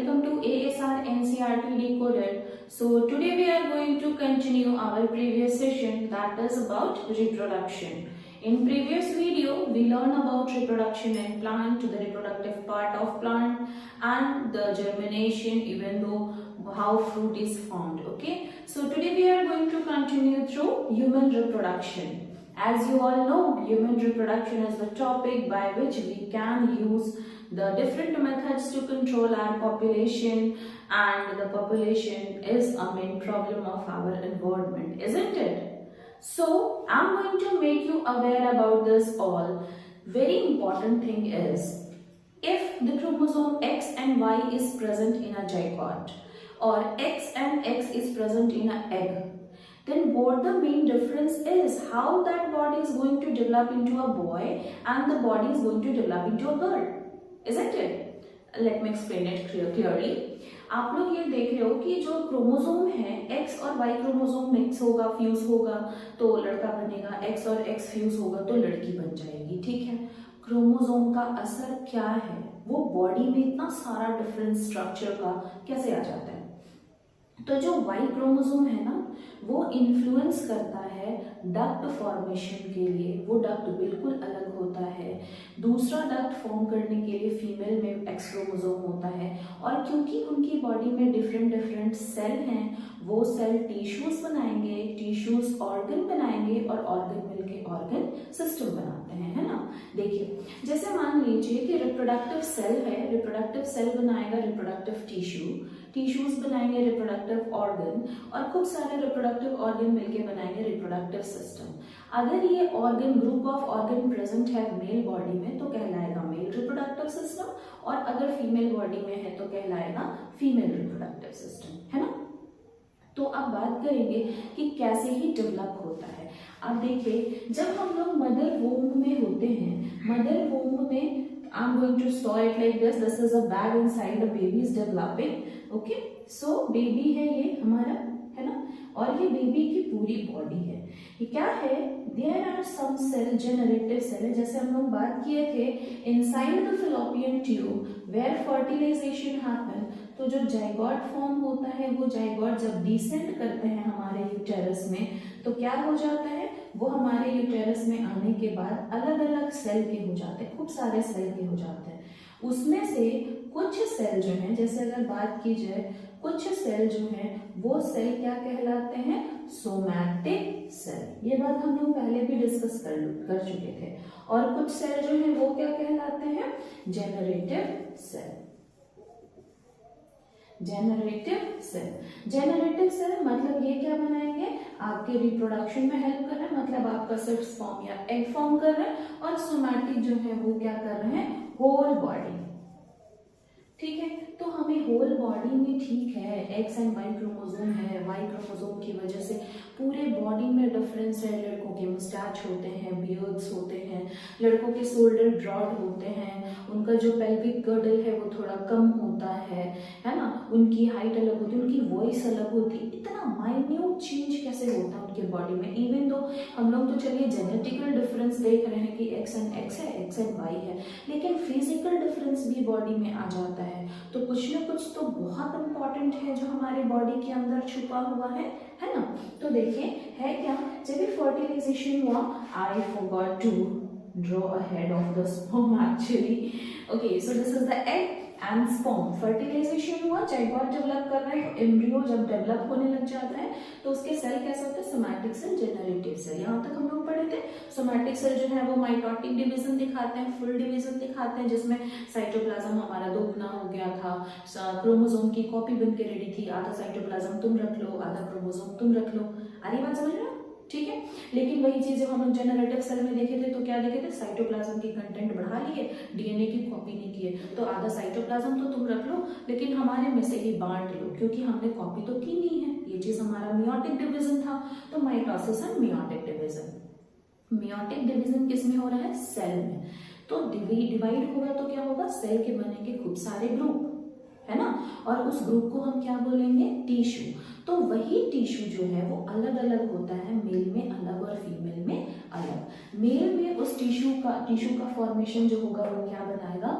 welcome to ASR NCERT Decoded. So today we are going to continue our previous session, that is about reproduction. In previous video we learned about reproduction in plant, the reproductive part of plant and the germination, even though how fruit is formed. Okay, so today we are going to continue through human reproduction. As you all know, human reproduction is the topic by which we can use the different methods to control our population, and the population is a main problem of our environment, isn't it? So I'm going to make you aware about this all. Very important thing is, if the chromosome X and Y is present in a zygote or X and X is present in an egg, then what the main difference is, how that body is going to develop into a boy and the body is going to develop into a girl, isn't it? Let me explain it clearly. आप लोग ये देख रहे हो कि जो chromosome है X और Y क्रोमोसोम मिक्स होगा, फ्यूज होगा तो लड़का बनेगा, X और X फ्यूज होगा तो लड़की बन जाएगी, ठीक है। क्रोमोसोम का असर क्या है, वो बॉडी में इतना सारा डिफरेंट स्ट्रक्चर का कैसे आ जाता है। तो जो Y क्रोमोसोम है ना, वो इन्फ्लुएंस करता है डक्ट फॉर्मेशन के लिए, वो डक्ट बिल्कुल अलग होता है। दूसरा डक्ट फॉर्म करने के लिए फीमेल में X क्रोमोसोम होता है, और क्योंकि उनकी बॉडी में डिफरेंट सेल हैं, वो सेल टिश्यूज बनाएंगे, टिश्यूज ऑर्गन बनाएंगे और ऑर्गन मिलके ऑर्गन सिस्टम बनाते हैं, है ना। देखिए, जैसे मान लीजिए कि रिप्रोडक्टिव सेल है, रिप्रोडक्टिव सेल बनाएगा रिप्रोडक्टिव टिश्यू, टिश्यूज बनाएंगे रिप्रोडक्टिव ऑर्गन, और खूब सारे रिप्रोडक्टिव ऑर्गन मिलके बनाएंगे रिप्रोडक्टिव सिस्टम। अगर ये organ, group of organ present है मेल बॉडी में तो कहलाएगा मेल रिप्रोडक्टिव सिस्टम, और अगर फीमेल बॉडी में है तो कहलाएगा फीमेल रिप्रोडक्टिव सिस्टम, है ना। तो अब बात करेंगे कि कैसे ही डेवलप होता है। अब देखिए, जब हम लोग मदर वोम में होते हैं, मदर वोम में I'm going to saw it like this. This is a bag inside the baby is developing. Okay, so baby है ये हमारा, है ना, और ये बेबी की पूरी बॉडी है। ये क्या है? There are some cell, generative cell, जैसे हम लोग बात किए थे inside the fallopian tube where fertilization happen। तो जो जाइगोट फॉर्म होता है, वो जाइगोट जब डिसेंड करते हैं हमारे यूटेरस में तो क्या हो जाता है, वो हमारे यूटेरस में आने के बाद अलग अलग सेल के हो जाते हैं, खूब सारे सेल के हो जाते हैं। उसमें से कुछ सेल जो हैं, जैसे अगर बात की जाए, कुछ सेल जो हैं वो सेल क्या कहलाते हैं? Somatic cell. ये बात हम लोग पहले भी डिस्कस कर चुके थे। और कुछ सेल जो हैं वो क्या कहलाते हैं? Generative cell. Generative cell, generative cell मतलब ये क्या बनाएंगे? आपके रिप्रोडक्शन में हेल्प कर रहे हैं, मतलब आपका सेक्स फॉर्म या एग फॉर्म कर रहे हैं, और सोमैटिक जो है वो क्या कर रहे हैं? होल बॉडी, ठीक है। तो हमें होल बॉडी में, ठीक है, एक्स एंड वाई क्रोमोसोम है, वाई क्रोमोसोम की वजह से पूरे बॉडी में डिफरेंस है। लड़कों के मुस्टैच होते हैं, बियर्ड्स होते हैं, लड़कों के शोल्डर ब्रॉड होते हैं, उनका जो पेल्विक गर्डल है वो थोड़ा कम होता है ना, उनकी हाइट अलग होती है, उनकी वॉइस अलग होती है। इतना माइन्यूट चेंज कैसे होता है उनके बॉडी में? इवन दो हम लोग तो चलिए जेनेटिकल डिफरेंस देख रहे हैं कि एक्स एंड एक्स है, एक्स एंड वाई है, लेकिन फिजिकल डिफरेंस भी बॉडी में आ जाता है। तो कुछ न कुछ तो बहुत इंपॉर्टेंट है जो हमारे बॉडी के अंदर छुपा हुआ है ना। तो देखिए, है क्या? जब भी फर्टिलाइजेशन हुआ, I forgot to draw a head of the sperm actually. Okay, so this is the egg and sperm. Fertilization हुआ, जाइगोट डेवलप कर रहा है, एम्ब्रियो जब डेवलप होने लग जाता है तो उसके सेल कैसे होते हैं? Somatic cell, generative cell. यहाँ तक हम लोग पढ़े थे। सोमैटिक सेल जो है वो माइटोटिक डिवीजन दिखाते हैं, फुल डिवीजन दिखाते हैं, जिसमें साइटोप्लाज्म हमारा 2 गुना हो गया था, क्रोमोसोम की कॉपी बन के रेडी थी, आधा साइटोप्लाज्म तुम रख लो, आधा क्रोमोसोम तुम रख लो। आ रही बात समझ रहे हो? ठीक है। लेकिन वही चीज जब हम लोग जेनरेटिव सेल में देखे थे तो क्या देखे थे? साइटोप्लाज्म की कंटेंट बढ़ा लिए, डीएनए की कॉपी नहीं किए। तो आधा साइटोप्लाज्म तो तुम रख लो, लेकिन हमारे में से ही बांट लो, क्योंकि हमने कॉपी तो की नहीं है। ये चीज हमारा मियोटिक डिवीजन था। तो mitosis and meiotic division. Meiotic division किस में हो रहा है? सेल में। तो डिवाइड होगा तो क्या होगा? सेल के बनेंगे खूब सारे ग्रुप, है ना, और उस ग्रुप को हम क्या बोलेंगे? टिश्यू। तो वही टिश्यू जो है वो अलग अलग होता है, मेल में अलग और फीमेल में अलग। मेल में उस टिश्यू का फॉर्मेशन जो होगा वो क्या बनाएगा?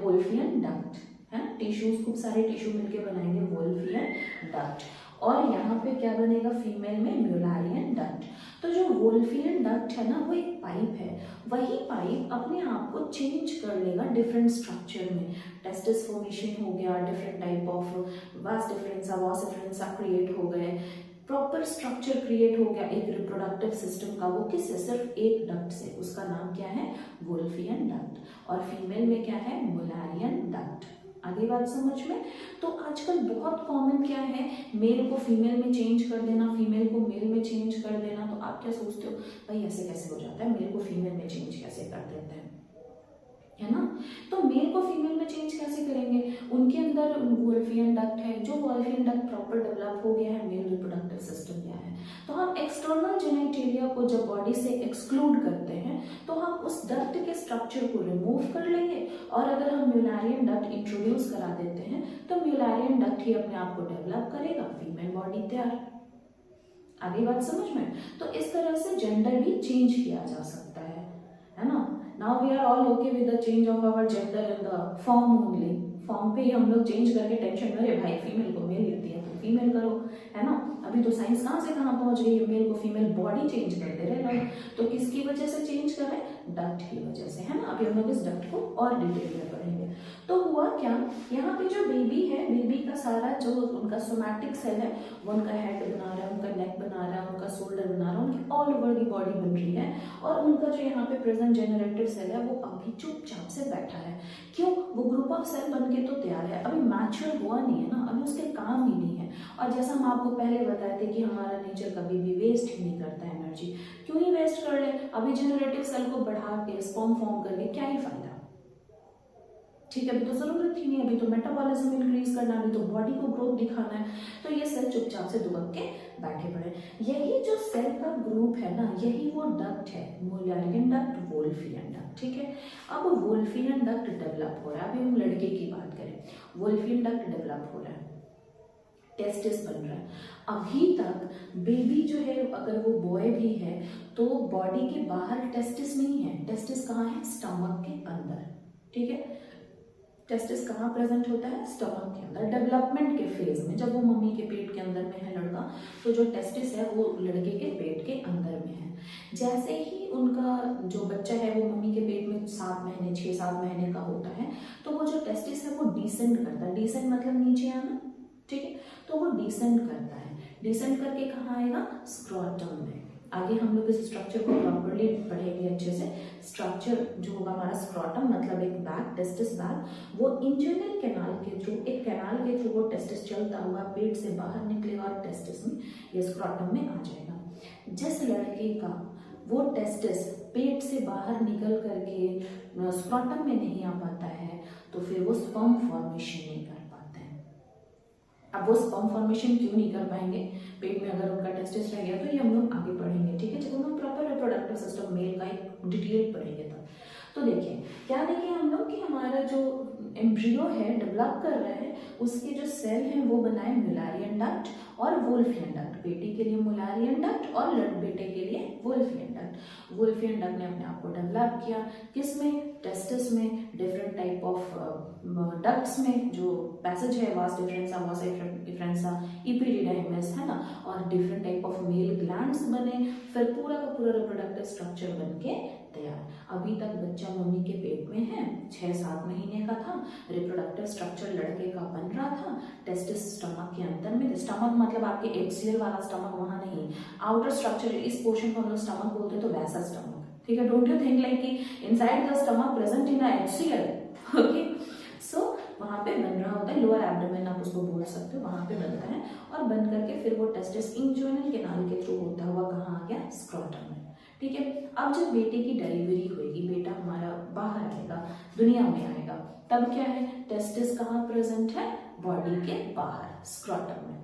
वोल्फियन डक्ट, है ना, टिश्यूज, खूब सारे टिश्यू मिलके बनाएंगे वोल्फियन डक्ट। और यहाँ पे क्या बनेगा फीमेल में, म्यूलारियन डक्ट। तो जो वोल्फियन डक्ट है ना वो एक पाइप है, वही पाइप अपने आप को चेंज कर लेगा डिफरेंट स्ट्रक्चर में। टेस्टिस फॉर्मेशन हो गया, डिफरेंट टाइप ऑफ वास डिफरेंसा क्रिएट हो गए, प्रॉपर स्ट्रक्चर क्रिएट हो गया एक रिप्रोडक्टिव सिस्टम का। वो किससे, सिर्फ एक डक्ट से, उसका नाम क्या है, वोल्फियन डक्ट। और फीमेल में क्या है, मुलारियन डक्ट। आगे बात समझ में। तो आजकल बहुत कॉमन क्या है, मेल को फीमेल में चेंज कर देना, फीमेल को मेल में चेंज कर देना। तो आप क्या सोचते हो, भाई ऐसे कैसे हो जाता है, मेल को फीमेल में चेंज कैसे कर देते हैं, है ना। तो मेल को फीमेल में चेंज कैसे करेंगे, उनके अंदर वोल्फियन डक्ट है, जो वोल्फियन डक्ट प्रॉपर डेवलप हो गया है, मेल रिप्रोडक्टिव सिस्टम गया है। तो हम एक्सटर्नल जेनिटेलिया को जब बॉडी से एक्सक्लूड करते हैं तो हम उस डक्ट के स्ट्रक्चर को रिमूव कर लेंगे, और अगर हम म्यूलारियन डक्ट इंट्रोड्यूस करा देते हैं तो म्यूलारियन डक्ट ही अपने आप को डेवलप करेगा, फीमेल बॉडी तैयार। आगे बात समझ में। तो इस तरह से जेंडर भी चेंज किया जा सकता है ना। Now we are all okay with the change of our gender in the form only. Form पे ही हम लोग चेंज करके टेंशन में, अरे भाई फीमेल को मेल लेती है तो फीमेल करो, है ना। अभी तो साइंस कहाँ से कहाँ पहुंच गई है, मेल को फीमेल बॉडी चेंज कर दे रहे लोग। तो किसकी वजह से चेंज कर रहे हैं, डक्ट की वजह से, है ना। अभी हम लोग इस डक्ट को और डिटेल में पढ़ेंगे। तो हुआ क्या, यहाँ पे जो बेबी है, बेबी का सारा जो उनका सोमैटिक सेल है वो उनका हेड बना रहा है, उनका नेक बना रहा है, उनका शोल्डर बना रहा है, उनकी ऑल ओवर दी बॉडी बन रही है। और उनका जो यहाँ पे प्रेजेंट जेनरेटिव सेल है वो अभी चुपचाप से बैठा है। क्यों, वो ग्रुप ऑफ सेल बन के तो तैयार है, अभी मैच्योर हुआ नहीं है ना, अभी उसके काम ही नहीं है। और जैसा हम आपको पहले बताए थे कि हमारा नेचर कभी भी वेस्ट ही नहीं करता एनर्जी। क्यों ही वेस्ट कर ले, अभी जेनरेटिव सेल को बढ़ा के स्पर्म फॉर्म करके क्या ही फायदा, ठीक है। अभी तो जरूरत ही नहीं, अभी तो मेटाबॉलिज्म इंक्रीज करना, अभी तो बॉडी को ग्रोथ दिखाना है। तो ये सेल चुपचाप से दुबक के बैठे पड़े। यही जो सेल का ग्रुप है ना, यही वो डक्ट है, मुलारियन डक्ट, वोल्फियन डक्ट, ठीक है। अब वोल्फियन डक्ट डेवलप हो रहा है, अभी हम लड़के की बात करें, वोल्फियन डक्ट डेवलप हो रहा है, टेस्टिस बन रहा है। अभी तक बेबी जो है, अगर वो बॉय भी है तो बॉडी के बाहर टेस्टिस नहीं है, टेस्टिस कहाँ है, स्टमक के अंदर, ठीक है। टेस्टिस कहाँ प्रेजेंट होता है, स्टमक के अंदर। डेवलपमेंट के फेज में जब वो मम्मी के पेट के अंदर में है लड़का, तो जो टेस्टिस है वो लड़के के पेट के अंदर में है। जैसे ही उनका जो बच्चा है वो मम्मी के पेट में 7 महीने 6-7 महीने का होता है, तो वो जो टेस्टिस है वो डिसेंड करता है। डिसेंड मतलब नीचे आना, ठीक है। तो वो डिसेंड करता है, डिसेंड करके कहाँ आएगा, स्क्रोटम में। आगे हम लोग इस स्ट्रक्चर को प्रॉपर्ली पढ़ेंगे अच्छे से। स्ट्रक्चर जो होगा हमारा स्क्रोटम, मतलब एक बैग, टेस्टिस बैग, वो इंटरनल कैनाल के थ्रू, एक कैनाल के थ्रू वो टेस्टिस चलता हुआ पेट से बाहर निकलेगा और टेस्टिस में, ये स्क्रोटम में आ जाएगा। जिस लड़के का वो टेस्टिस पेट से बाहर निकल करके स्क्रोटम में नहीं आ पाता है, तो फिर वो स्पर्म फॉर्मेशन नहीं कर पाते हैं। अब वो स्पर्म फॉर्मेशन क्यों नहीं कर पाएंगे, पेट में अगर उनका टेस्टिस रह गया, तो ये हम लोग आगे पढ़ेंगे, ठीक है। जब हम प्रॉपर रिप्रोडक्टिव सिस्टम मेल का एक डिटेल पढ़ेंगे तब। तो देखिए क्या देखें हम लोग कि हमारा जो एम्ब्रियो है डेवलप कर रहा है, उसके जो सेल हैं वो बनाए म्यूलारियन डक्ट और वोल्फियन डक्ट। बेटी के लिए म्यूलारियन डक्ट और बेटे के लिए वोल्फियन डक्ट। वोल्फियन डक्ट ने अपने आप को डेवलप किया, किसमें, टेस्टिस में, डिफरेंट टाइप ऑफ डक्ट्स में, जो पैसेज है वास डिफरेंसा, इपिडिडाइमस, है ना, और different type of male glands बने, फिर पूरा का पूरा रिप्रोडक्टिव स्ट्रक्चर बन के तैयार। अभी तक बच्चा मम्मी के पेट में है, 6-7 महीने का था, रिप्रोडक्टिव स्ट्रक्चर लड़के का बन रहा था, टेस्टिस स्टमक के अंदर में। स्टमक मतलब आपके एक्सियल वाला स्टमक वहां नहीं, आउटर स्ट्रक्चर, इस पोर्शन को हम लोग स्टमक बोलते हैं, तो वैसा स्टमक, ठीक है। डोंट यू थिंक लाइक कि inside the stomach present in axial, okay. So वहां पे बन रहा होता है, लोअर एब्डोमेन आप उसको बोल सकते हो, वहां पे बनता है, और बन करके फिर वो टेस्टिस इंट्राइनल कैनाल के थ्रू होता हुआ कहाँ आ गया, स्क्रोटम में, ठीक है। अब जब बेटे की डिलीवरी होगी, बेटा हमारा बाहर आएगा, दुनिया में आएगा, तब क्या है, टेस्टिस कहाँ प्रेजेंट है, बॉडी के बाहर, स्क्रोटम में।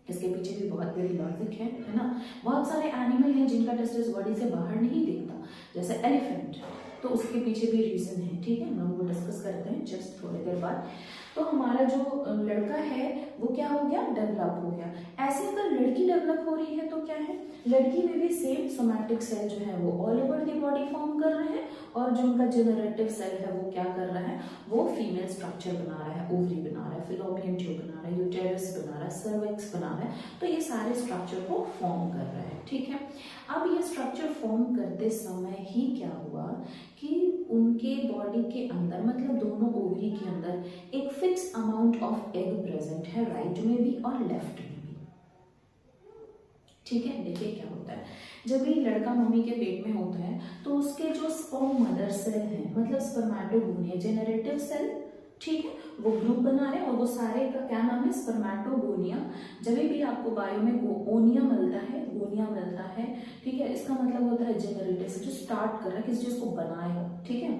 इसके पीछे भी बहुत बड़ी लॉजिक है ना। बहुत सारे एनिमल हैं जिनका टेस्टिस बॉडी से बाहर नहीं दिखता, जैसे एलिफेंट, तो उसके पीछे भी रीजन है, ठीक है। हम वो डिस्कस करते हैं जस्ट थोड़ी देर बाद। तो हमारा जो लड़का है वो क्या हो गया, डेवलप हो गया। ऐसे अगर लड़की डेवलप हो रही है तो क्या है, लड़की में भी सेम सोमैटिक सेल जो है वो all over the body form कर रहे हैं, और और जो उनका जनरेटिव सेल है वो क्या कर रहा है, वो फीमेल स्ट्रक्चर बना रहा है, ओवरी बना रहा है, फिलोपियन ट्यूब बना रहा है, यूटेरस बना रहा है, सर्विक्स बना रहा है। तो ये सारे स्ट्रक्चर को फॉर्म कर रहा है, ठीक है। अब ये स्ट्रक्चर फॉर्म करते समय ही क्या हुआ कि उनके बॉडी के अंदर, मतलब दोनों ओवरी के अंदर एक fix amount of egg present है, राइट में भी और लेफ्ट में भी, ठीक है। देखिए क्या होता है, जब ये लड़का मम्मी के पेट में होता है तो उसके जो स्पर्म मदर सेल हैं, मतलब स्पर्मेटोगोनिया, जेनरेटिव सेल, ठीक है, वो ग्रुप बना रहे हैं और वो सारे का क्या नाम है, स्पर्मेटोगोनिया। जब भी आपको बायो में ओनिया मिलता है, गोनिया मिलता है, ठीक है, इसका मतलब होता है जेनरेटिव से जो स्टार्ट कर रहा है, किसी चीज को बनाएगा, ठीक है।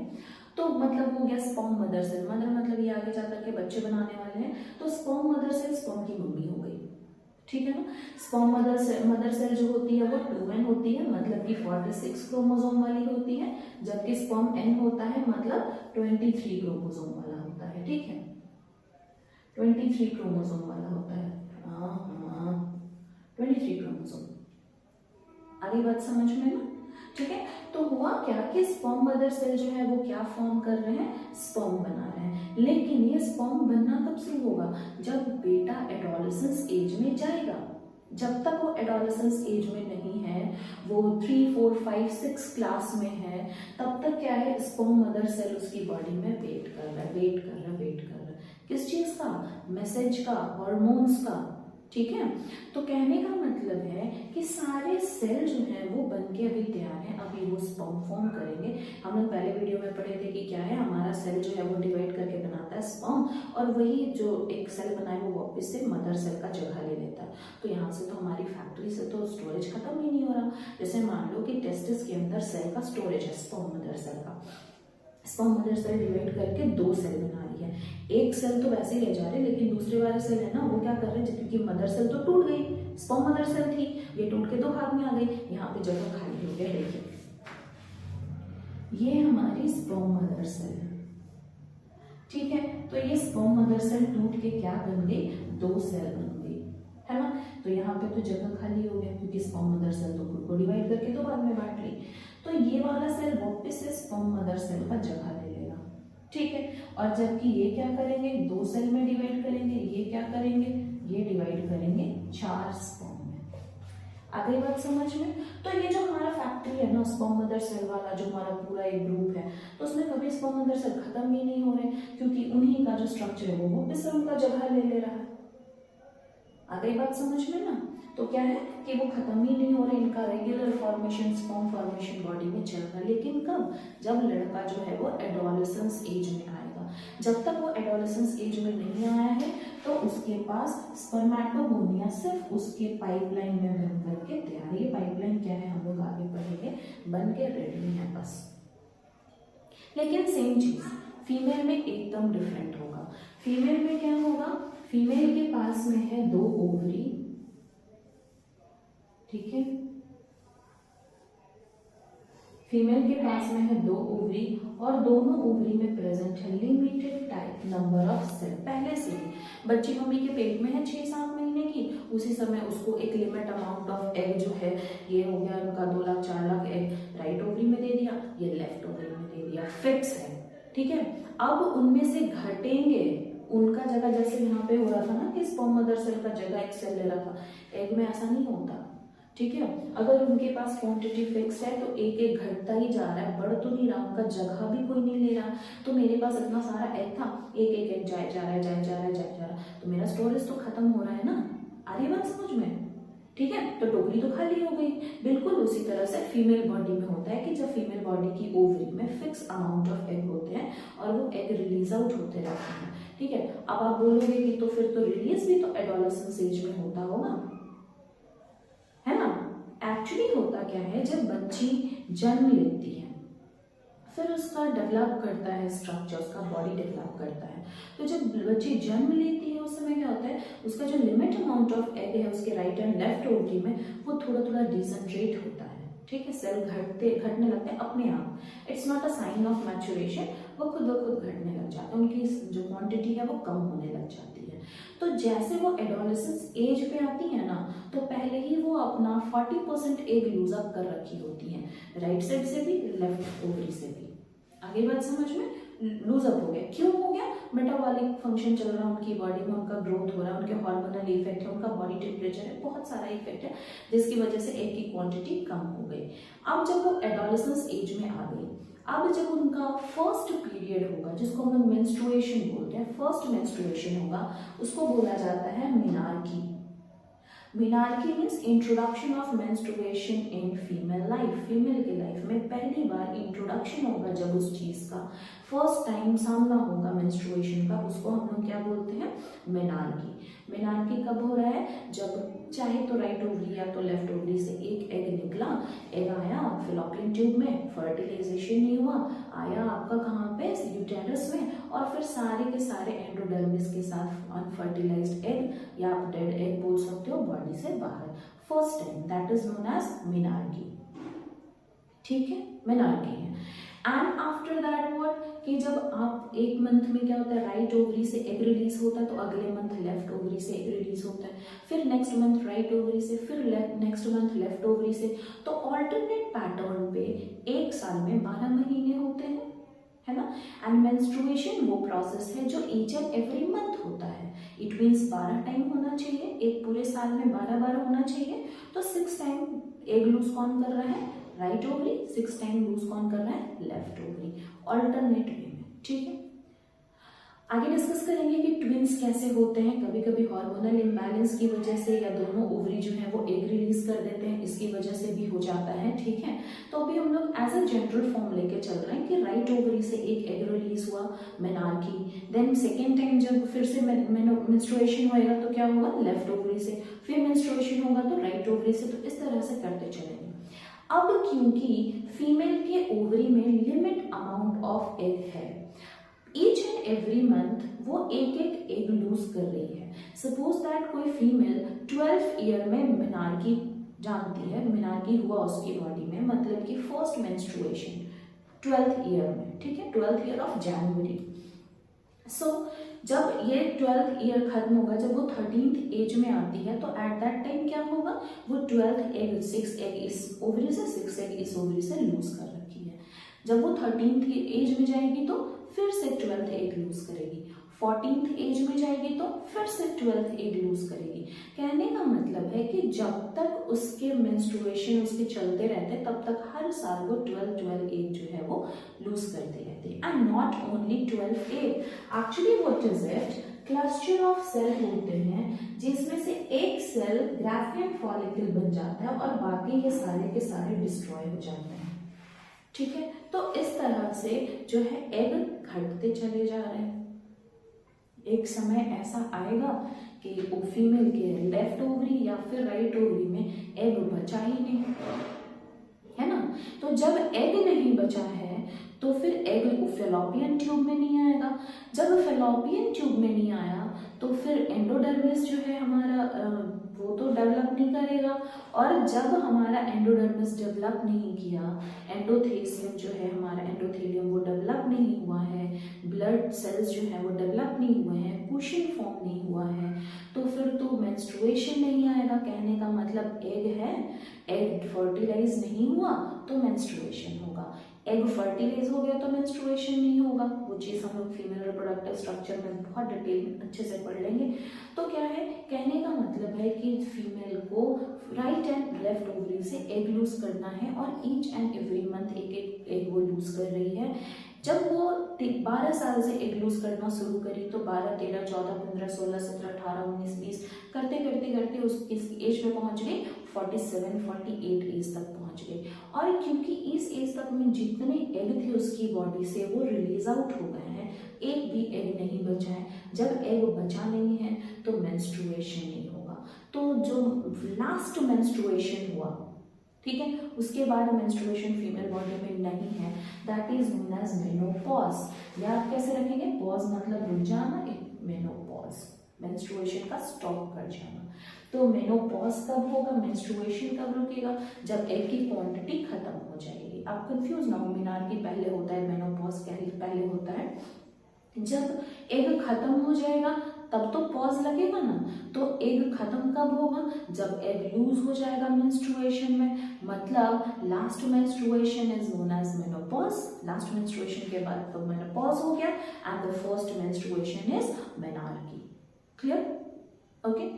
तो मतलब हो गया स्पर्म मदर सेल, मदर मतलब ये आगे जाकर के बच्चे बनाने वाले हैं, तो स्पर्म मदर सेल स्पर्म की मम्मी हो गई, ठीक है ना। स्पर्म मदर सेल जो होती है वो 2n होती है, मतलब कि 46 क्रोमोसोम वाली होती है, जबकि स्पर्म n होता है, मतलब 23 क्रोमोसोम वाला होता है, ठीक है, 23 क्रोमोसोम वाला होता है, हाँ 23 क्रोमोसोम। आगे बात समझ में ना, ठीक है। तो हुआ क्या कि स्पर्म मदर सेल जो है वो क्या फॉर्म कर रहे हैं, स्पर्म बना रहे हैं। लेकिन ये स्पर्म बनना कब शुरू होगा, जब बेटा एडोलेसेंस एज में जाएगा। जब तक वो एडोलेसेंस एज में नहीं है, वो 3, 4, 5, 6 क्लास में है, तब तक क्या है, स्पर्म मदर सेल उसकी बॉडी में वेट कर रहा है। किस चीज का, मैसेज का, हार्मोन्स का, ठीक है। तो कहने का मतलब है कि सारे सेल जो है वो बनके अभी तैयार है, अभी वो स्पर्म फॉर्म करेंगे। हम लोग पहले वीडियो में पढ़े थे कि क्या है, हमारा सेल जो है वो डिवाइड करके बनाता है स्पर्म, और वही जो एक सेल बनाए वो वापस से मदर सेल का जगह ले लेता है। तो यहाँ से तो हमारी फैक्ट्री से तो स्टोरेज खत्म ही नहीं हो रहा। जैसे मान लो कि टेस्टिस के अंदर सेल का स्टोरेज है, स्पर्म मदर सेल का, स्पर्म मदर सेल डिवाइड करके 2 सेल बना रही है, एक सेल तो वैसे ही ले जा रहे हैं, लेकिन दूसरे वाले सेल है ना वो क्या कर रहे हैं, क्योंकि मदर सेल तो टूट गई, स्पर्म मदर सेल थी, ये टूट के 2 भाग में आ गई, यहाँ पे जगह खाली हो गया। देखिए ये हमारी स्पर्म मदर सेल है, ठीक है। तो ये स्पर्म मदर सेल टूट के क्या बन गई, 2 सेल बन गई, है ना। तो यहाँ पे तो जगह खाली हो गया, क्योंकि स्पर्म मदर सेल तो खुद को डिवाइड करके 2 भाग में बांट ली। तो ये वाला सेल वापस से स्पर्म मदर सेल का जगह ले लेगा, ठीक है। और जबकि ये क्या करेंगे, 2 सेल में डिवाइड करेंगे, ये क्या करेंगे, ये डिवाइड करेंगे 4 स्पर्म में। आ गई बात समझ में। तो ये जो हमारा फैक्ट्री है ना, स्पर्म मदर सेल वाला जो हमारा पूरा एक ग्रुप है, तो उसमें कभी स्पर्म मदर सेल खत्म ही नहीं हो रहे, क्योंकि उन्हीं का जो स्ट्रक्चर है वो वापस से उनका जगह ले ले रहा है। आ गई बात समझ में ना। तो क्या है कि वो खत्म ही नहीं हो रहे, इनका regular formation, sperm formation body में चल रहा है। लेकिन कब, जब लड़का जो है वो एडोलेसेंस एज में आएगा। जब तक वो एडोलेसेंस एज में नहीं आया है तो उसके पास स्पर्मेटोगोनिया सिर्फ उसके पाइपलाइन में बन करके तैयार। ये पाइपलाइन क्या है हम लोग आगे पढ़ेंगे, बन के रेडी है बस। लेकिन सेम चीज फीमेल में एकदम डिफरेंट होगा। फीमेल में क्या होगा, फीमेल के पास में है 2 ओवरी, ठीक है, फीमेल के पास में है 2 ओवरी, और दोनों ओवरी में प्रेजेंट है limited type number of cell. पहले से ही बच्ची मम्मी के पेट में है 6-7 महीने की, उसी समय उसको एक लिमिट अमाउंट ऑफ एग जो है, ये हो गया उनका 2 lakh 4 lakh egg right ovary में दे दिया, ये लेफ्ट ओवरी में दे दिया, फिक्स है, ठीक है। अब उनमें से घटेंगे, उनका जगह जैसे यहाँ पे हो रहा था ना कि स्पर्म मदर सेल का जगह एक सेल ले रहा था, एग में ऐसा नहीं होता, ठीक है। अगर उनके पास क्वांटिटी फिक्स है तो एक एक घटता ही जा रहा है, बढ़ तो नहीं रहा, उनका जगह भी कोई नहीं ले रहा। तो मेरे पास इतना सारा एग था, एक एक एग जाए जा रहा है, तो मेरा स्टोरेज तो खत्म हो रहा है ना। आ रही बात समझ में, ठीक है। तो टोकरी तो खाली हो गई। बिल्कुल उसी तरह से फीमेल बॉडी में होता है कि जब फीमेल बॉडी की ओवरी में फिक्स अमाउंट ऑफ एग होते हैं और वो एग रिलीज आउट होते रहते हैं, ठीक है। अब आप बोलोगे कि तो फिर तो रिलीज भी तो एडोलेसेंस एज में होता होगा, है ना। एक्चुअली होता क्या है, जब बच्ची जन्म लेती है फिर उसका डेवलप करता है स्ट्रक्चर, उसका बॉडी डेवलप करता है। तो जब बच्ची जन्म लेती है उस समय क्या होता है, उसका जो लिमिट अमाउंट ऑफ एग है उसके राइट एंड लेफ्ट ओवरी में वो थोड़ा थोड़ा डिजनरेट होता है, ठीक है। सेल घटने लगते हैं अपने आप, it's not a sign of maturation, वो खुद ब खुद घटने लग जाते हैं, उनकी जो क्वांटिटी है वो कम होने लग जाती है। तो जैसे वो एडोलेसेंस एज पे आती है ना, तो पहले ही वो अपना 40% एग लूज अप कर रखी होती है, राइट साइड से भी लेफ्ट ओवरी से भी, आगे बात समझ में? लूज अप हो गया, क्यों हो गया? मेटाबॉलिक फंक्शन चल रहा है उनकी बॉडी में, उनका ग्रोथ हो रहा है, उनके हार्मोनल इफेक्ट है, उनका बॉडी टेम्परेचर है, बहुत सारा इफेक्ट है जिसकी वजह से एग की क्वांटिटी कम हो गई। अब जब वो एडोलेसेंस एज में आ गई, अब जब उनका फर्स्ट पीरियड होगा जिसको हम लोग मेंस्ट्रुएशन बोलते हैं, फर्स्ट मेंस्ट्रुएशन होगा, उसको बोला जाता है menarche. Menarche means introduction of menstruation in female life, female की लाइफ में पहली बार इंट्रोडक्शन होगा जब उस चीज का फर्स्ट टाइम सामना होगा मेंस्ट्रुएशन का, उसको हम लोग क्या बोलते हैं? मेनार्की। मेनार्की कब हो रहा है? जब चाहे तो राइट ओवरी या तो लेफ्ट ओवरी से एक एग निकला, एग आया फिलोपियन ट्यूब में, फर्टिलाइजेशन नहीं हुआ, आया आपका कहाँ पे? यूटेरस में, और फिर सारे के सारे एंडोडर्मिस के साथ अनफर्टिलाइज्ड एग या आप डेड एग बोल सकते हो बॉडी से बाहर, first time, that is known as menarche. ठीक है, मेनार्की है। एंड आफ्टर दैट व्हाट, कि जब आप एक मंथ में क्या होता है, राइट ओवरी से एग रिलीज होता है, तो अगले मंथ लेफ्ट ओवरी से एग रिलीज होता है, फिर नेक्स्ट मंथ राइट ओवरी से, फिर नेक्स्ट मंथ लेफ्ट ओवरी से, तो ऑल्टरनेट पैटर्न पे एक साल में 12 महीने होते हैं, है ना। एंड मेंस्ट्रुएशन वो प्रोसेस है जो ईच एंड एवरी मंथ होता है, इट मीन्स 12 टाइम होना चाहिए, एक पूरे साल में 12 होना चाहिए, तो 6 टाइम एग लूज कौन कर रहा है? राइट ओवरी, 6 टाइम लूज कौन कर रहा है? लेफ्ट ओवरी, ऑल्टरनेट वे में। ठीक है, आगे डिस्कस करेंगे कि ट्विंस कैसे होते हैं। कभी कभी हार्मोनल इम्बैलेंस की वजह से या दोनों ओवरी जो है वो एग रिलीज कर देते हैं, इसकी वजह से भी हो जाता है। ठीक है, तो अभी हम लोग एज अ जनरल फॉर्म लेके चल रहे हैं कि राइट ओवरी से एक एग रिलीज हुआ, मेनार्की, देन सेकेंड टाइम जब फिर से मेंस्ट्रुएशन होएगा तो क्या होगा? लेफ्ट ओवरी से, फिर मेंस्ट्रुएशन होगा तो राइट ओवरी से, तो इस तरह से करते चलेंगे। अब क्योंकि फीमेल के ओवरी में लिमिट अमाउंट ऑफ एग है, ईच एंड एवरी मंथ वो एक एक एग लूज कर रही है। सपोज दैट कोई फीमेल 12th ईयर में मेनार्की जानती है, मेनार्की हुआ उसकी बॉडी में, मतलब कि फर्स्ट मेंस्ट्रुएशन 12th ईयर में, ठीक है, 12th ईयर ऑफ जनवरी। सो जब ये 12th ईयर खत्म होगा, जब वो 13th एज में आती है, तो एट दैट टाइम क्या होगा? वो 12th एग, 6 एग इस ओवरी से, 6 एग इस ओवरी से लूज कर रखी है। जब वो 13th एज में जाएगी तो फिर से 12th एग लूज करेगी, 14th एज में जाएगी तो फिर से 12th एग लूज करेगी। कहने का मतलब है कि जब तक उसके मेंस्ट्रुएशन उसके चलते रहते तब तक हर साल वो 12 एग जो है वो लूज करती रहती है। And not only 12 egg, actually what is it? Cluster of cell होते हैं जिसमें से एक सेल ग्राफियन फॉलिकल बन जाता है और बाकी ये सारे के सारे डिस्ट्रॉय हो जाते हैं। ठीक है, तो इस तरह से जो है एग घटते चले जा रहे हैं। एक समय ऐसा आएगा कि वो फीमेल के लेफ्ट ओवरी या फिर राइट ओवरी में एग बचा ही नहीं, है ना। तो जब एग नहीं बचा है तो फिर एग फेलोपियन ट्यूब में नहीं आएगा, जब फेलोपियन ट्यूब में नहीं आया तो फिर एंडोडर्मिस जो है हमारा वो तो डेवलप नहीं करेगा, और जब हमारा एंडोडर्मिस डेवलप नहीं किया, एंडोथेलियम जो है हमारा एंडोथेलियम वो डेवलप नहीं हुआ है, ब्लड सेल्स जो है वो डेवलप नहीं हुए हैं, कुशन फॉर्म नहीं हुआ है, तो फिर तो मेंस्ट्रुएशन नहीं आएगा। कहने का मतलब एग है, एग फर्टिलाइज नहीं हुआ तो मेंस्ट्रुएशन होगा, एग फर्टिलाइज हो गया तो मेंस्ट्रुएशन नहीं होगा। वो चीज़ हम लोग फीमेल रिप्रोडक्टिव स्ट्रक्चर में बहुत डिटेल में अच्छे से पढ़ लेंगे। तो क्या है, कहने का मतलब है कि फीमेल को राइट एंड लेफ्ट ओवरी से एग लूज करना है और ईच एंड एवरी मंथ एक एक एग वो लूज कर रही है। जब वो 12 साल से एग लूज करना शुरू करी तो 12, 13, 14, 15, 16, 17, 18, 19, 20 करते करते करते उस इस एज में पहुंच गई 47, 48 एज तक पहुंच गई। और क्योंकि इस एज तक में जितने एग थे उसकी बॉडी से वो रिलीज आउट हो गए हैं, एक भी एग नहीं बचा है। जब एग बचा नहीं है तो मेंस्ट्रुएशन नहीं होगा। तो जो लास्ट मेंस्ट्रुएशन हुआ, ठीक है, उसके बाद मेंस्ट्रुएशन फीमेल बॉडी में नहीं है, that is known as menopause. या आप कैसे रखेंगे? पॉज मतलब रुक जाना, मेनोपॉज मेंस्ट्रुएशन का स्टॉप कर जाना। तो मेनोपॉज कब होगा, मेंस्ट्रुएशन कब रुकेगा? जब एग की क्वांटिटी खत्म हो जाएगी। आप कंफ्यूज ना हो, मेनार्की पहले होता है, मेनोपॉज पहले होता है। जब एग खत्म हो जाएगा तब तो पॉज लगेगा ना। तो एग खत्म कब होगा? जब एग लूज हो जाएगा मेंस्ट्रुएशन में, मतलब last menstruation is known as menopause, last menstruation के बाद तो मेनोपॉज हो गया and the first menstruation is menarche. Clear? Okay,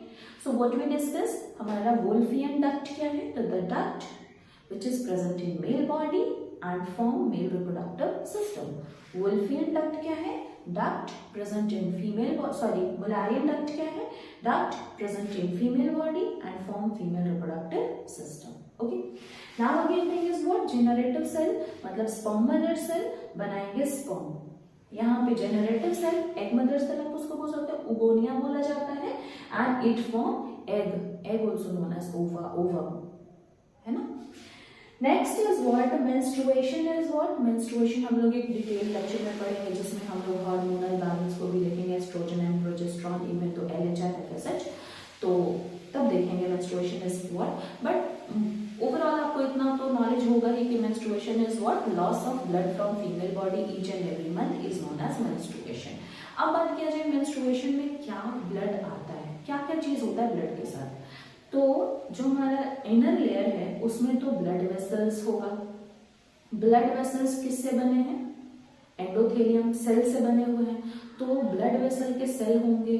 so what we discuss, हमारा वोल्फियन डक्ट क्या है? तो the duct which is present in male body and form male reproductive system. Wolffian duct क्या है? Duct present in female body, Mullerian duct क्या है? Duct present in female body and form female reproductive system. Okay. Now again thing is what? Generative cell, मतलब sperm mother cell बनाएंगे sperm. यहाँ पे generative cell, egg mother cell आप उसको बोल सकते हो, oogonia बोला जाता है, and it form egg also known as ovum, है ना? Next is what? Menstruation is what? Menstruation हम लोग एक डिटेल लेक्चर में पढ़ेंगे जिसमें हम लोग हार्मोनल बैलेंस को भी देखेंगे, एस्ट्रोजन एंड प्रोजेस्टेरॉन, इवन तो LH FSH, तो तब देखेंगे menstruation is what. But overall आपको इतना तो नॉलेज होगा ही कि menstruation is what? Loss of blood from female body each and every month is known as menstruation. अब बात किया जाए मेंस्ट्रुएशन में क्या ब्लड आता है, क्या क्या चीज होता है ब्लड के साथ. तो जो हमारा इनर लेयर है उसमें तो ब्लड वेसल्स होगा. ब्लड वेसल्स किससे बने हैं? एंडोथेलियम सेल से बने हुए हैं, तो ब्लड वेसल के सेल होंगे.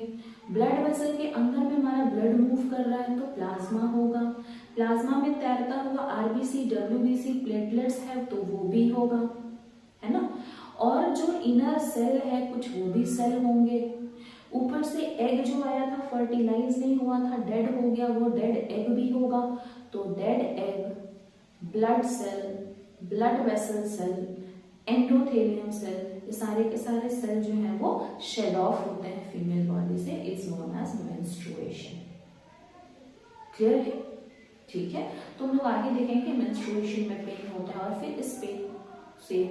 ब्लड वेसल के अंदर में हमारा ब्लड मूव कर रहा है तो प्लाज्मा होगा. प्लाज्मा में तैरता हुआ RBC, WBC, प्लेटलेट्स है तो वो भी होगा, है ना. और जो इनर सेल है कुछ वो भी सेल होंगे. ऊपर से एग जो आया था फर्टिलाइज नहीं हुआ था, डेड हो गया, वो डेड एग भी होगा. तो dead egg, blood cell, blood vessel cell, endothelium cell, ये सारे के सारे सेल जो हैं वो शेड ऑफ होते हैं फीमेल बॉडी से. It's known as menstruation. Clear है? ठीक है, तो हम लोग आगे देखेंगे कि मेंस्ट्रुएशन में पेन होता है और फिर इस पेन से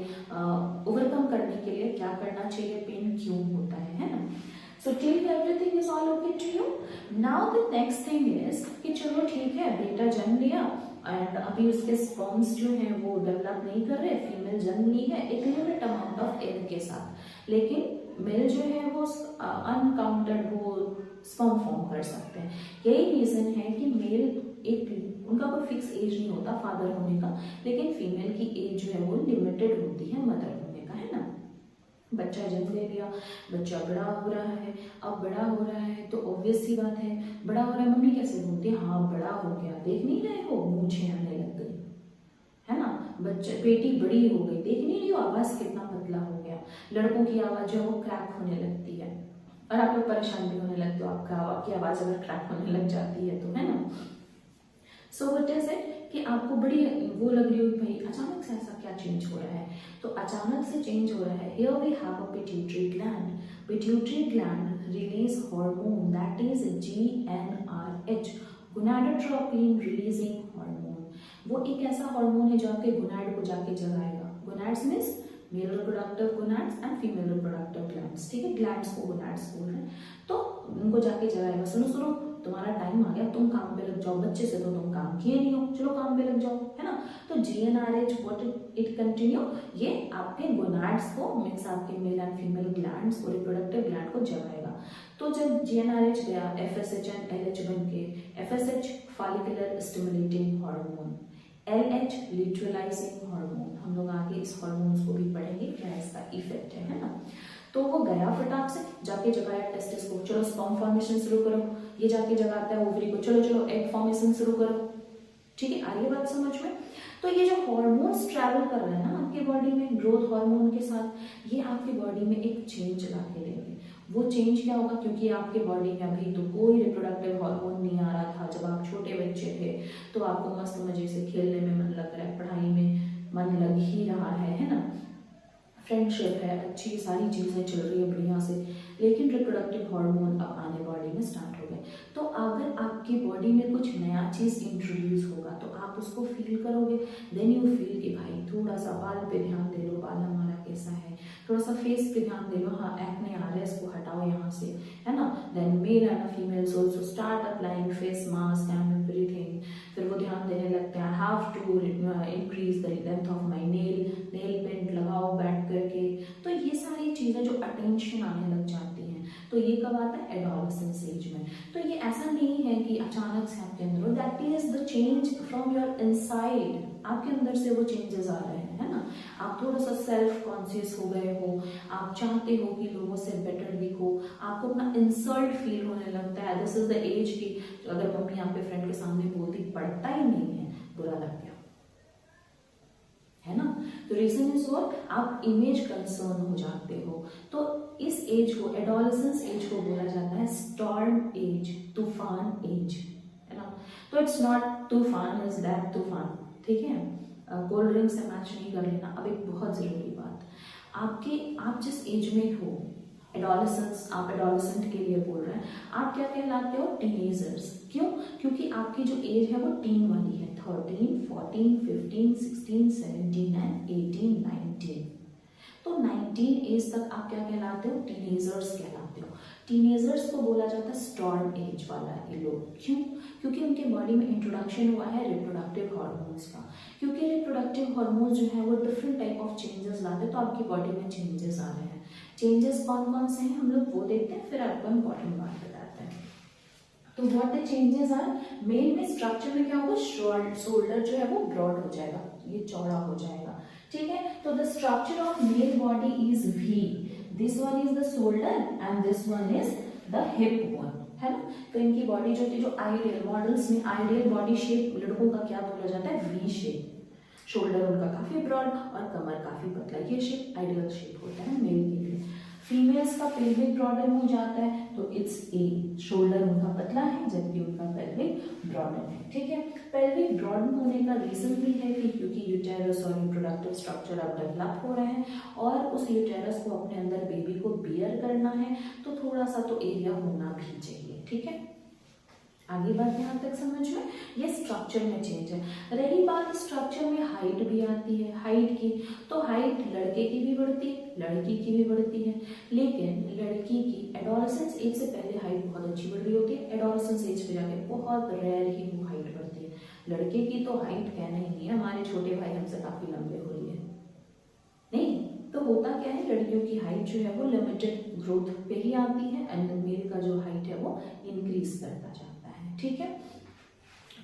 ओवरकम करने के लिए क्या करना चाहिए, पेन क्यों होता है ना. So till everything is all okay to you. Now the next thing is कि चलो ठीक है बेटा जन्म लिया एंड अभी उसके स्पर्म्स जो हैं वो डेवलप नहीं कर रहे, फीमेल जन्म ली है एक लिमिट अमाउंट ऑफ एग के साथ, लेकिन मेल जो है वो अनकाउंटेड वो स्पर्म फॉर्म कर सकते हैं. यही रीजन है कि मेल एक उनका कोई फिक्स एज नहीं होता फादर होने का, लेकिन फीमेल की एज जो है वो लिमिटेड होती है मदर होने का, है ना. बच्चा जन्म ले लिया, बच्चा बड़ा हो रहा है. अब बड़ा हो रहा है तो ऑब्वियस सी बात है, बड़ा हो रहा है मम्मी कैसे बोलती है, हाँ बड़ा हो गया, देख नहीं रहे हो मूंछें आने लग गई, है ना. बच्चे बेटी बड़ी हो गई, देख नहीं रही हो आवाज कितना पतला हो गया. लड़कों की आवाज जो है वो क्रैक होने लगती है और आप लोग परेशान भी होने लगते हो आपकी आवाज अगर क्रैक होने लग जाती है तो, है ना. सो व्हाट इज इट कि आपको बड़ी वो लग रही हो भाई अचानक से ऐसा क्या चेंज हो रहा है, तो अचानक से चेंज हो रहा है. Here we have a pituitary gland. Pituitary gland release hormone that is GnRH, gonadotropin releasing hormone. वो एक ऐसा हार्मोन है जो आपके गोनाड को जाके जगाएगा. Gonads means male reproductive gonads and female reproductive glands. ठीक है, ग्लैंड्स को गोनाड्स बोल रहे हैं, तो उनको जाके जगाएगा. सुनो सुनो तुम्हारा टाइम आ गया, तुम काम पे लग जाओ, बच्चे से तो तुम काम किए नहीं हो, चलो काम पे लग जाओ, है ना. तो GnRH व्हाट इट कंटिन्यू, ये आपके गोनाड्स को मीन्स आपके मेल एंड फीमेल ग्लैंड्स को, रिप्रोडक्टिव ग्लैंड को जगाएगा. तो जब GnRH गया FSH एंड LH बन के, FSH follicular stimulating hormone, LH luteinizing hormone. हम लोग आगे इस हार्मोन्स को भी पढ़ेंगे क्या इसका इफेक्ट है ना. तो वो गया फटाक से जाके जगाया टेस्टिस को, चलो स्पर्म फॉर्मेशन शुरू करो. ये जाके जगाता है ओवरी को, चलो चलो एग फॉर्मेशन शुरू करो. ठीक है, आ रही है बात समझ में. तो ये जो हार्मोन्स ट्रैवल कर रहे हैं ना आपकी बॉडी में ग्रोथ हार्मोन के साथ, ये आपकी बॉडी में एक चेंज ला के देंगे. वो चेंज क्या होगा, क्योंकि आपके बॉडी में अभी तो कोई रिप्रोडक्टिव हार्मोन नहीं आ रहा था. जब आप छोटे बच्चे थे तो आपको मस्त मजे से खेलने में मन लग रहा है, पढ़ाई में मन लग ही रहा है ना. फ्रेंडशिप है, अच्छी सारी चीज़ें चल रही है बढ़िया से, लेकिन रिप्रोडक्टिव हार्मोन अब आने बॉडी में स्टार्ट हो गए. तो अगर आपकी बॉडी में कुछ नया चीज़ इंट्रोड्यूस होगा तो आप उसको फील करोगे. देन यू फील कि भाई थोड़ा सा बाल पे ध्यान दे लो, बाल हमारा कैसा है, थोड़ा सा फेस पे ध्यान दे लो, हाँ एक्ने आ रहा है इसको हटाओ यहाँ से, है ना. Then male and females also start applying face mask and everything. फिर वो ध्यान देने लगते हैं, I have to increase the length of my nail paint लगाओ बैठ करके. तो ये सारी चीज़ें जो अटेंशन आने लग जाती हैं, तो ये कब आता है? एडोलसेंस एज में। तो ये ऐसा नहीं है कि अचानक से आपके अंदर, that is the change from your inside, आपके अंदर से वो चेंजेस आ रहे हैं, है ना। आप थोड़ा सा सेल्फ कॉन्शियस हो गए हो, आप चाहते हो कि लोगों से बेटर दिखो, आपको अपना इंसल्ट फील होने लगता है। दिस इज द एज की अगर मम्मी यहाँ पे फ्रेंड के सामने बोलती, पढ़ता ही नहीं है, बुरा लग गया, है ना। तो रीजन इज व्हाट, आप इमेज कंसर्न हो जाते हो। तो इस एज को, एडोलसेंस एज को बोला जाता है स्टॉर्म एज, तूफान एज, है ना। तो इट्स नॉट तूफान, इज दैट तूफान, ठीक है। कोल्ड ड्रिंक से मैच नहीं कर लेना। अब एक बहुत जरूरी बात, आप जिस एज में हो, एडोलसेंस, आप एडोलसेंट के लिए बोल रहे हैं, आप क्या कहलाते हो? टीनेजर्स। क्यों? क्योंकि आपकी जो एज है वो टीन वाली है, 13, 14, 15, 16, 17 एंड 18, 19। तो 19 एज तक आप क्या कहलाते हो? टीनेजर्स कहलाते हो। टीनेजर्स को बोला जाता है स्टॉर्म एज वाला ये लोग। क्यों? क्योंकि उनके बॉडी में इंट्रोडक्शन हुआ है रिप्रोडक्टिव हार्मोन्स का। क्योंकि रिप्रोडक्टिव हार्मोन्स जो है वो डिफरेंट टाइप ऑफ चेंजेस लाते हैं, तो आपकी बॉडी में चेंजेस आ रहे हैं। चेंजेस कौन कौन से हैं हम लोग वो देखते हैं, फिर आपको इम्पोर्टेंट बात बताते हैं। तो what the changes are, male में स्ट्रक्चर में क्या होगा? शोल्डर जो है वो ब्रॉड हो जाएगा, ये चौड़ा हो जाएगा, ठीक है। तो the structure of male body is V, this one is the shoulder and this one is the hip bone, है ना। तो इनकी बॉडी जो थी, जो आइडियल मॉडल्स में आइडियल बॉडी शेप लड़कों का क्या बोला जाता है? V shape. शोल्डर उनका काफी ब्रॉड और कमर काफी पतला, ये शेप आइडियल शेप होता है मेल के लिए। फीमेल्स का पेल्विक ब्रॉडन हो जाता है, तो इट्स ए, शोल्डर उनका पतला है जबकि उनका पेल्विक ब्रॉडन है, ठीक है। पेल्विक ब्रॉडन होने का रीजन भी है कि क्योंकि यूटेरस और रिप्रोडक्टिव स्ट्रक्चर अब डेवलप हो रहे हैं और उस यूटेरस को अपने अंदर बेबी को बियर करना है, तो थोड़ा सा तो एरिया होना भी चाहिए, ठीक है। आगे बात यहाँ तक समझ में, ये स्ट्रक्चर में चेंज है। रही बात स्ट्रक्चर में हाइट भी आती है, हाइट की, तो हाइट लड़के की भी बढ़ती है, लड़की की भी बढ़ती है, लेकिन लड़की की एडोलसेंस एज से पहले हाइट बहुत अच्छी बढ़ रही होती है, एडोलसेंस एज पे जाके बहुत रेयर ही वो हाइट बढ़ती है। लड़के की तो हाइट कहना ही नहीं है, हमारे छोटे भाई हमसे काफी लंबे हो रही है, नहीं तो होता क्या है, लड़कियों की हाइट जो है वो लिमिटेड ग्रोथ पे ही आती है एंड मेल का जो हाइट है वो इंक्रीज करता जाता है, ठीक है।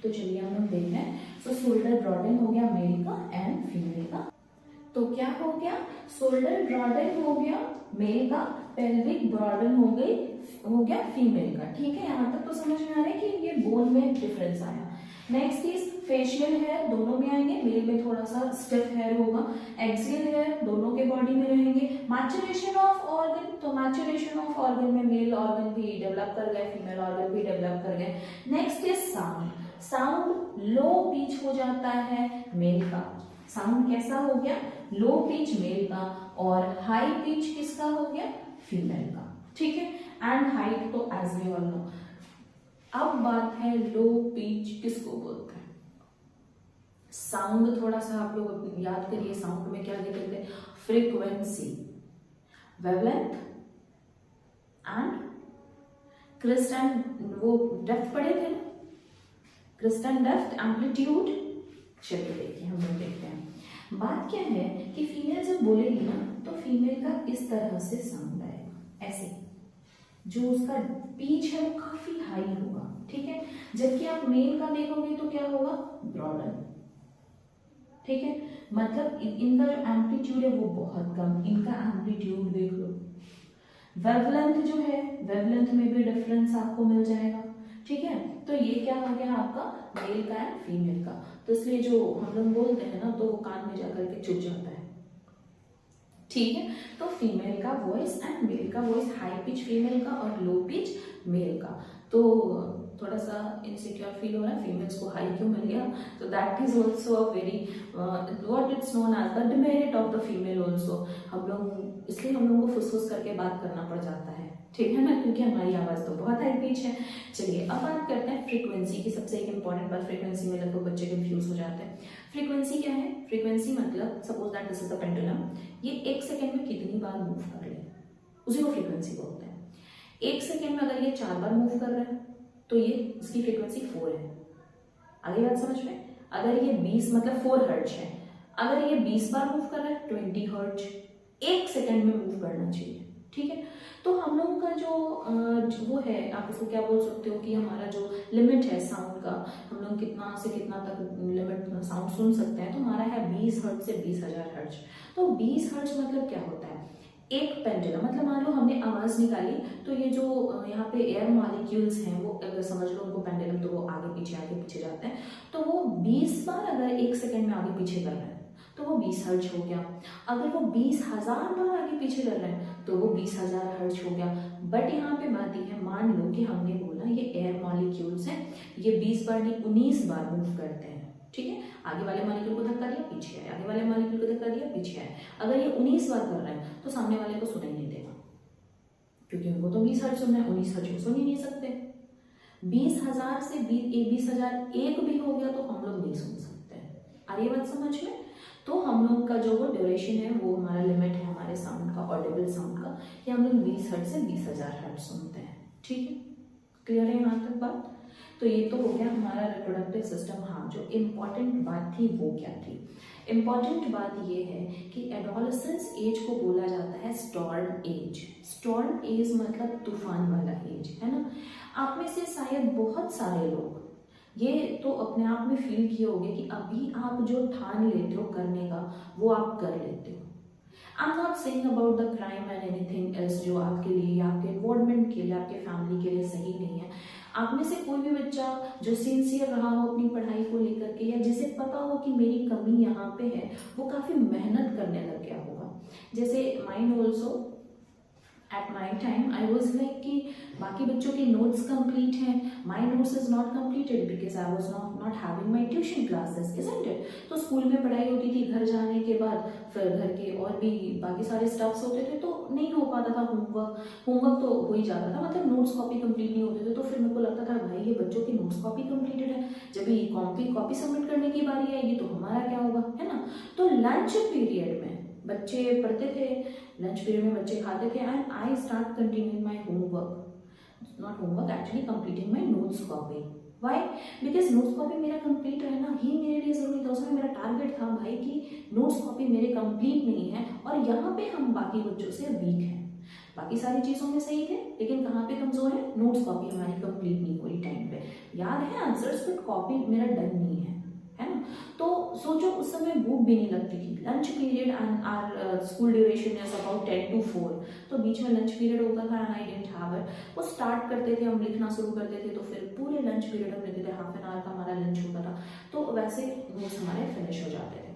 तो चलिए हम लोग देखते हैं। सो शोल्डर ब्रॉडन हो गया मेल का एंड फीमेल का। तो क्या हो गया? शोल्डर ब्रॉडन हो गया मेल का, पेल्विक ब्रॉडन हो गया फीमेल का, ठीक है। यहाँ तक तो समझ में आ रहा है कि ये बोन में डिफरेंस आया। नेक्स्ट इज फेशियल हेयर, दोनों में आएंगे, मेल में थोड़ा सा स्टिफ हेयर होगा, एक्सियल हेयर दोनों के बॉडी में रहेंगे। मैचुरेशन ऑफ ऑर्गन, तो मैचुरेशन ऑफ ऑर्गन में मेल ऑर्गन भी डेवलप कर गए, फीमेल ऑर्गन भी डेवलप कर गए। Next is sound, sound low pitch हो जाता है मेल का, साउंड कैसा हो गया? लो पिच मेल का, और हाई पिच किसका हो गया? फीमेल का, ठीक है। एंड हाइट तो एज वी ऑल नो। अब बात है लो पिच किसको बोलते हैं? साउंड थोड़ा सा आप लोग याद करिए, साउंड में क्या लिखते हैं? फ्रीक्वेंसी, वेवलेंथ एंड क्रिस्टल, वो डेप्थ पढ़े थे ना, क्रिस्टल डेप्थ, एम्पलीट्यूड। चलिए देखिए हम लोग देखते हैं। बात क्या है कि फीमेल जब बोलेगी ना तो फीमेल का इस तरह से साउंड आएगा, ऐसे, जो उसका पिच है वो काफी हाई होगा, ठीक है। जबकि आप मेल का देखोगे तो क्या होगा? ब्रॉडन, ठीक है। मतलब इनका जो एम्पलीट्यूड है वो बहुत कम, इनका एम्पलीट्यूड देख लो। वेवलेंथ जो है, वेवलेंथ में भी डिफरेंस आपको मिल जाएगा, ठीक है। तो ये क्या हो गया आपका? मेल का एंड फीमेल का। तो इसलिए जो हम लोग बोलते हैं ना तो वो कान में जाकर के चुभ जाता है, ठीक है। तो फीमेल का वॉइस एंड मेल का वॉइस, हाई पिच फीमेल का और लो पिच मेल का। तो थोड़ा सा इनसिक्योर फील हो रहा है, फीमेल्स को हाई क्यों मिल गया? तो that is also a very what it's known as the demerit of the female also. हम लोग इसलिए हम लोगों को फुसफुस करके बात करना पड़ जाता है, ठीक है ना, क्योंकि हमारी आवाज तो बहुत हाई पिच है। चलिए अब बात करते हैं फ्रीक्वेंसी की। सबसे एक इंपॉर्टेंट बात, फ्रीक्वेंसी में लगभग बच्चे कंफ्यूज हो जाते हैं। फ्रीक्वेंसी क्या है? फ्रीक्वेंसी मतलब suppose that this is the pendulum, ये 1 सेकेंड में कितनी बार मूव कर ले, उसी को फ्रीक्वेंसी बोलते हैं। 1 सेकेंड में अगर ये 4 बार मूव कर रहा है तो ये इसकी फ्रीक्वेंसी 4 है। आगे बात समझ में? अगर ये 20 मतलब 4 हर्ट्ज है, अगर ये 20 बार मूव कर रहा है 20 हर्ट्ज, 1 सेकेंड में मूव करना चाहिए, ठीक है। तो हम लोग लोगों का जो वो है, आप इसको क्या बोल सकते हो कि हमारा जो लिमिट है साउंड का, हम लोग कितना से कितना तक लिमिट साउंड सुन सकते हैं, तो हमारा है 20 हर्ट्ज से 20,000 हर्ट्ज। तो 20 हर्ट्ज मतलब क्या होता है, एक पेंडुलम, मतलब मान लो हमने आवाज निकाली, तो ये जो यहाँ पे एयर मॉलिक्यूल्स हैं वो अगर समझ लो उनको पेंडुलम, तो वो आगे पीछे जाते हैं, तो वो 20 बार अगर एक सेकेंड में आगे पीछे कर रहे हैं तो वो 20 हर्ट्ज हो गया। अगर वो 20,000 बार आगे पीछे कर रहे हैं तो वो 20,000 हर्ट्ज हो गया। बट यहाँ पे बात यह है, मान लो कि हमने बोला ये एयर मॉलिक्यूल्स हैं, ये 20 बार नहीं 19 बार मूव करते हैं, ठीक है, आगे वाले मॉलिक्यूल को धक्का दिया पीछे आए, आगे वाले मॉलिक्यूल को धक्का दिया पीछे आए। अगर ये 19 बार कर रहे हैं तो सामने वाले को सुनाई नहीं देगा, क्योंकि उनको तो 20 हर्ट्ज सुनना है, 19 हर्ट्ज को सुन ही नहीं सकते। 20,000 से 20,001 भी हो गया तो हम लोग नहीं सुन सकते। आ रही बात समझ में? तो हम लोग का जो वो ड्यूरेशन है, वो हमारा लिमिट है हमारे साउंड का, ऑडिबल साउंड का, कि हम लोग 20 हर्ट्ज से 20,000 हर्ट्ज सुनते हैं। ठीक है, क्लियर है यहाँ तक बात? तो ये तो हो गया हमारा रिप्रोडक्टिव सिस्टम। हाँ, जो इम्पॉर्टेंट बात थी वो क्या थी? इम्पॉर्टेंट बात ये है कि एडोलसेंस एज को बोला जाता है स्टॉर्म एज। स्टॉर्म एज मतलब तूफान वाला एज, है ना। आप में से शायद बहुत सारे लोग ये तो अपने आप में फील किए होंगे कि अभी आप जो ठान लेते हो करने का वो आप कर लेते हो। I am not saying about the crime and anything else जो आपके लिए, आपके एनवायरमेंट के लिए, आपके फैमिली के लिए सही नहीं है। आप में से कोई भी बच्चा जो सिंसियर रहा हो अपनी पढ़ाई को लेकर के, या जिसे पता हो कि मेरी कमी यहाँ पे है, वो काफ़ी मेहनत करने लग गया होगा। जैसे mind also at my time I was like कि बाकी बच्चों के नोट्स कंप्लीट हैं, my notes is not completed because I was not having my tuition classes, isn't it. तो स्कूल में पढ़ाई होती थी, घर जाने के बाद फिर घर के और भी बाकी सारे स्टफ्स होते थे, तो नहीं हो पाता था होमवर्क तो हो ही जाता था, मतलब नोट्स कॉपी कंप्लीट नहीं होते थे। तो फिर मेरे को लगता था भाई ये बच्चों की नोट्स कॉपी कंप्लीटेड है, जब ये कॉपी सबमिट करने की बारी आएगी तो हमारा क्या होगा, है ना। तो लंच पीरियड में बच्चे पढ़ते थे, लंच पीरियड में बच्चे खाते थे, and I start continuing my homework, not homework actually completing my notes copy. Why? Because notes copy मेरा कंप्लीट रहना ही मेरे लिए जरूरी था। उसमें मेरा टारगेट था भाई कि नोट्स कॉपी मेरे कंप्लीट नहीं है, और यहाँ पे हम बाकी बच्चों से वीक हैं। बाकी सारी चीज़ों में सही थे, लेकिन कहाँ पे कमजोर है? नोट्स कॉपी हमारी कंप्लीट नहीं हो रही टाइम पे। याद है आंसर्स, बट कॉपी मेरा डन नहीं है ना। तो सोचो उस समय भूख भी नहीं लगती थी। Lunch period and our school duration is about 10 to 4, तो बीच में लंच पीरियड होता था and I didn't have it. वो स्टार्ट करते थे, हम लिखना शुरू करते थे, तो फिर पूरे लंच पीरियड हम लेते थे, हाफ एन आवर का हमारा लंच होता था, तो वैसे नोट्स हमारे फिनिश हो जाते थे।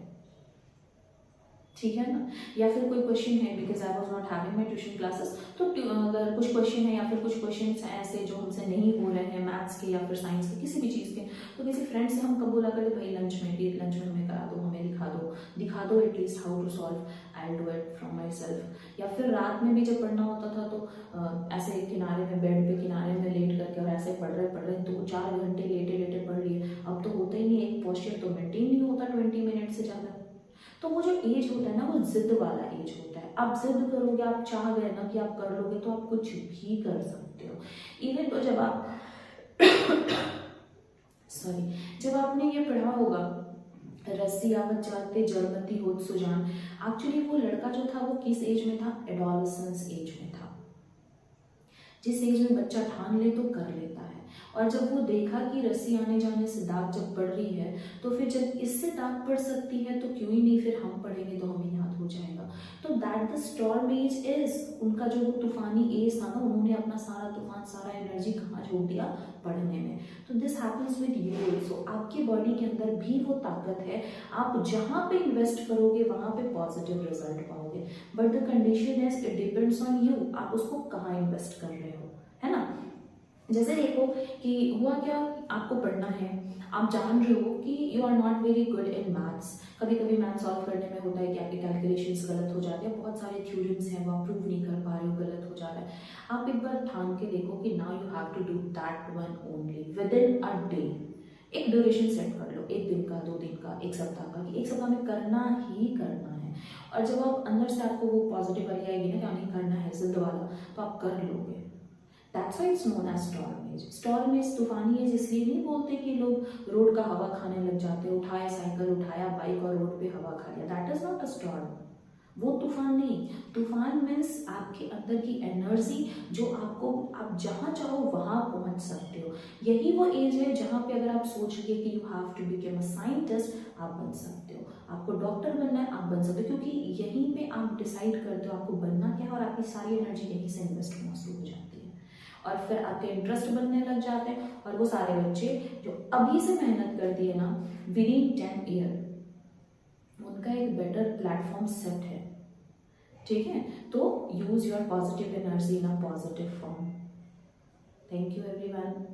ठीक है ना। या फिर कोई क्वेश्चन है, because I was not having my tuition classes, तो अगर कुछ क्वेश्चन है या फिर कुछ क्वेश्चन हैं ऐसे जो हमसे नहीं हो रहे हैं, मैथ्स के या फिर साइंस के, किसी भी चीज़ के, तो किसी फ्रेंड से हम कब बोला करते भाई लंच में हमें करा दो, हमें दिखा दो at least how to solve, I do it from myself. या फिर रात में भी जब पढ़ना होता था तो ऐसे किनारे में, बेड पे किनारे में लेट करके, और ऐसे पढ़ रहे 2-4 घंटे लेटे पढ़ लिए। अब तो होता ही नहीं, एक पोस्चर तो मेंटेन नहीं होता 20 मिनट से ज़्यादा। तो वो जो एज होता है ना, वो जिद वाला एज होता है। आप जिद करोगे, आप चाह गए ना कि आप कर लोगे, तो आप कुछ भी कर सकते हो। इवन तो जब आप जब आपने ये पढ़ा होगा, रस्सी आवत जाते जड़मती होत सुजान, एक्चुअली वो लड़का जो था वो किस एज में था? एडोलसेंस एज में था। जिस एज में बच्चा ठान ले तो कर लेता है, और जब वो देखा कि रस्सी आने जाने से दाग जब पड़ रही है, तो फिर जब इससे दाग पड़ सकती है तो क्यों ही नहीं फिर हम पढ़ेंगे तो हमें याद हो जाएगा। तो that the storm age is, उनका जो वो तूफानी एज था ना, उन्होंने अपना सारा तूफान, सारा एनर्जी कहाँ झोंक दिया? पढ़ने में। तो this happens with you also. आपके बॉडी के अंदर भी वो ताकत है, आप जहाँ पे इन्वेस्ट करोगे वहाँ पे पॉजिटिव रिजल्ट पाओगे, but the condition is it depends on you, आप उसको कहाँ इन्वेस्ट कर रहे हो, है ना। जैसे देखो कि हुआ क्या, आपको पढ़ना है, आप जान रहे हो कि you are not very good in maths. कभी कभी मैथ सॉल्व करने में होता है कि आपके कैलकुलेशंस गलत हो जाते हैं, बहुत सारे थ्योरम्स हैं वो आप प्रूव नहीं कर पा रहे हो, गलत हो जा रहा है। आप एक बार ठान के देखो कि now you have to do that one only within a day. एक ड्यूरेशन सेट कर लो, 1 दिन का, 2 दिन का, 1 सप्ताह का, कि 1 सप्ताह में करना ही करना है। और जब आप अंदर से आपको वो पॉजिटिव वाली आएगी ना कि हमें करना है, जिद वाला, तो आप कर लोगे। That's why it's known as storm age. Storm age तूफानी एज इसलिए नहीं बोलते कि लोग रोड का हवा खाने लग जाते हैं, उठाया साइकिल, उठाया बाइक और रोड पे हवा खा लिया, that is not a storm. वो तूफान तूफान नहीं, तूफान मीन्स आपके अंदर की एनर्जी जो आपको, आप जहाँ चाहो वहाँ पहुँच सकते हो। यही वो एज है जहाँ पे अगर आप सोच लिए कि you have to become a scientist, आप बन सकते हो। आपको डॉक्टर बनना है, आप बन सकते हो, क्योंकि यहीं पे आप डिसाइड करते हो आपको बनना क्या है, और आपकी सारी एनर्जी यहीं से इन्वेस्ट होना शुरू हो जाती है, और फिर आपके इंटरेस्ट बनने लग जाते हैं। और वो सारे बच्चे जो अभी से मेहनत करती है ना, विदिन 10 ईयर उनका एक बेटर प्लेटफॉर्म सेट है। ठीक है, तो use your positive energy in a positive form. Thank you everyone.